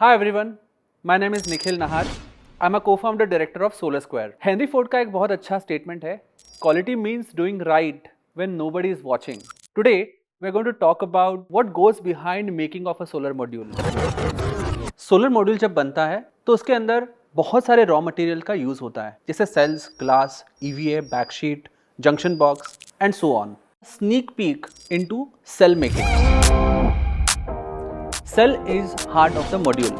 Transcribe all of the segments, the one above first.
Hi everyone, my name is Nikhil Nahar. I'm a co-founder director of Solar Square. Henry Ford का एक बहुत अच्छा statement है, Quality means doing right when nobody is watching. Today we're going to talk about what goes behind making of a solar module. Solar module जब बनता है तो उसके अंदर बहुत सारे रॉ मटेरियल का यूज होता है, जैसे cells, glass, EVA, backsheet, junction box and so on. Sneak peek into cell making. Cell is heart of the module.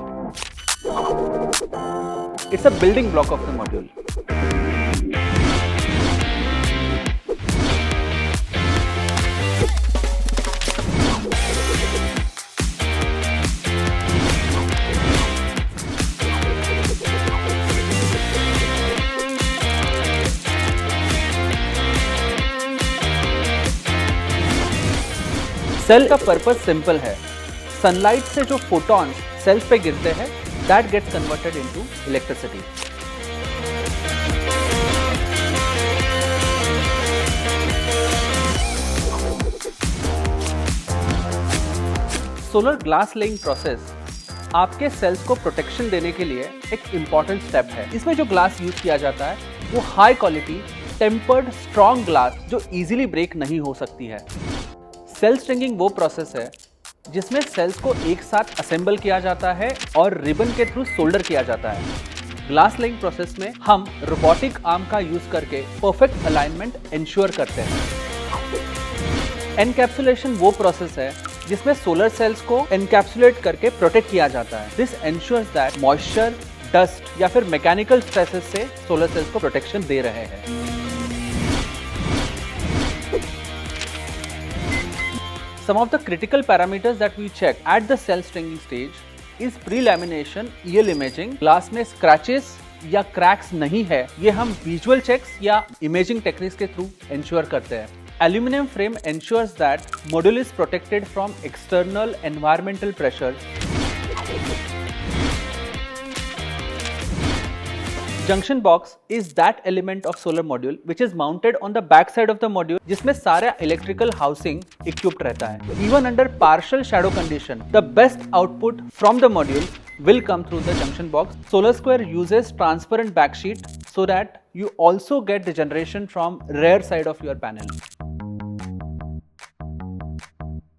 It's a building block of the module. Cell का purpose simple है. Sunlight से जो photons cells पे गिरते हैं, that gets converted into electricity. Solar glass laying process आपके cells को protection देने के लिए एक इंपॉर्टेंट स्टेप है. इसमें जो ग्लास यूज किया जाता है वो high quality tempered strong glass जो इजीली ब्रेक नहीं हो सकती है. सेल स्ट्रिंगिंग वो प्रोसेस है जिसमें सेल्स को एक साथ असेंबल किया जाता है और रिबन के थ्रू सोल्डर किया जाता है. ग्लास लेइंग प्रोसेस में हम रोबोटिक आर्म का यूज करके परफेक्ट अलाइनमेंट इंश्योर करते हैं. एनकैप्सुलेशन वो प्रोसेस है जिसमें सोलर सेल्स को एनकैप्सुलेट करके प्रोटेक्ट किया जाता है. This ensures that moisture, dust या फिर मैकेनिकल स्ट्रेसेस से सोलर सेल्स को प्रोटेक्शन दे रहे हैं. Some of the critical parameters that we check at the cell stringing stage is pre-lamination, EL imaging. Glass में scratches या cracks नहीं है, ये हम visual checks या imaging techniques के थ्रू ensure करते हैं. Aluminum frame ensures that module is protected from external environmental pressures. Junction box is that element of solar module which is mounted on the back side of the module, जिसमें सारा electrical housing equipped रहता है. Even under partial shadow condition, the best output from the module will come through the junction box. Solar Square uses transparent backsheet so that you also get the generation from rear side of your panel.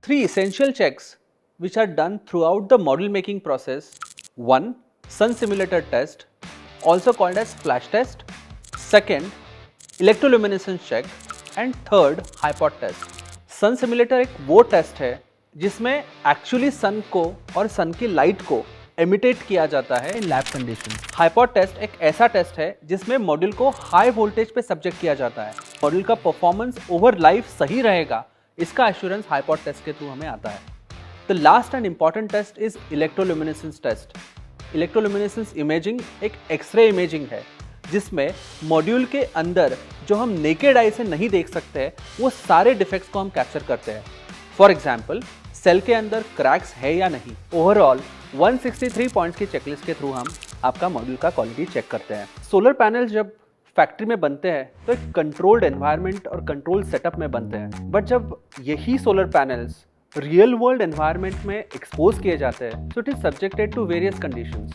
3 essential checks which are done throughout the module making process. 1. Sun simulator test, also called as flash test. Second, electroluminescence check. And third, hypot test. Sun simulator एक वो test है जिसमें actually सन को और सन की light को एमिटेट किया जाता है इन लैब कंडीशन. हाइपॉट टेस्ट एक ऐसा टेस्ट है जिसमें मॉड्यूल को हाई वोल्टेज पे सब्जेक्ट किया जाता है. मॉड्यूल का परफॉर्मेंस ओवर लाइफ सही रहेगा, इसका एश्योरेंस हाइपॉट टेस्ट के थ्रू हमें आता है. The last and important test is electroluminescence test. Electroluminescence imaging एक एक्सरे इमेजिंग है जिसमें मॉड्यूल के अंदर जो हम नेकेड आई से नहीं देख सकते हैं वो सारे डिफेक्ट्स को हम कैप्चर करते हैं. फॉर एग्जांपल, सेल के अंदर क्रैक्स है या नहीं. ओवरऑल 163 पॉइंट्स की चेकलिस्ट के थ्रू हम आपका मॉड्यूल का क्वालिटी चेक करते हैं. सोलर पैनल जब फैक्ट्री में बनते हैं तो एक कंट्रोल्ड एनवायरनमेंट और कंट्रोल्ड सेटअप में बनते हैं, बट जब यही solar panels real world environment में एक्सपोज किए जाते हैं तो it is subjected to various conditions,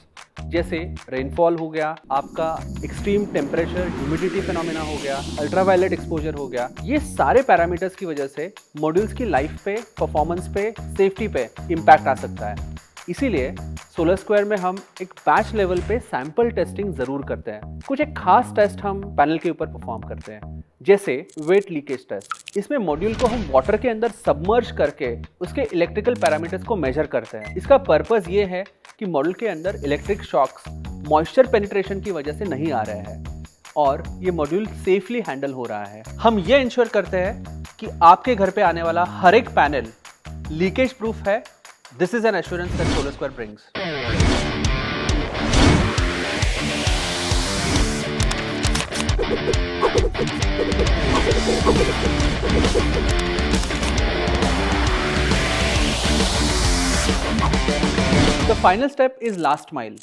जैसे रेनफॉल हो गया, आपका एक्सट्रीम टेम्परेचर, ह्यूमिडिटी फिनोमेना हो गया, अल्ट्रावायलेट एक्सपोजर हो गया. ये सारे पैरामीटर्स की वजह से मॉड्यूल्स की लाइफ पे, परफॉर्मेंस पे, सेफ्टी पे इम्पैक्ट आ सकता है. इसीलिए सोलर स्क्वायर में हम एक बैच लेवल पे सैंपल टेस्टिंग जरूर करते हैं. कुछ एक खास टेस्ट हम पैनल के ऊपर परफॉर्म करते हैं, जैसे वेट लीकेज टेस्ट. इसमें मॉड्यूल को हम वाटर के अंदर सबमर्ज करके उसके इलेक्ट्रिकल पैरामीटर्स को मेजर करते हैं. इसका पर्पस ये है कि मॉड्यूल के अंदर इलेक्ट्रिक शॉक्स मॉइस्चर पेनिट्रेशन की वजह से नहीं आ रहे हैं और ये मॉड्यूल सेफली हैंडल हो रहा है. हम ये इंश्योर करते हैं कि आपके घर पे आने वाला हर एक पैनल लीकेज प्रूफ है. This is an assurance that Solar Square brings. The final step is last mile.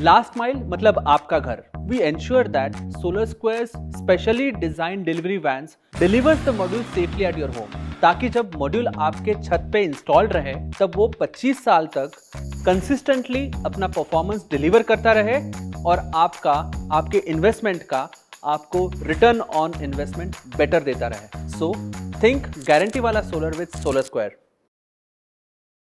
Last mile मतलब आपका घर. We ensure that Solar Square's specially designed delivery vans delivers the module safely at your home. ताकि जब module आपके छत पे installed रहे तब वो 25 साल तक कंसिस्टेंटली अपना परफॉर्मेंस डिलीवर करता रहे और आपके इन्वेस्टमेंट का आपको रिटर्न ऑन इन्वेस्टमेंट बेटर देता रहे। सो थिंक गारंटी वाला सोलर विद सोलर स्क्वायर।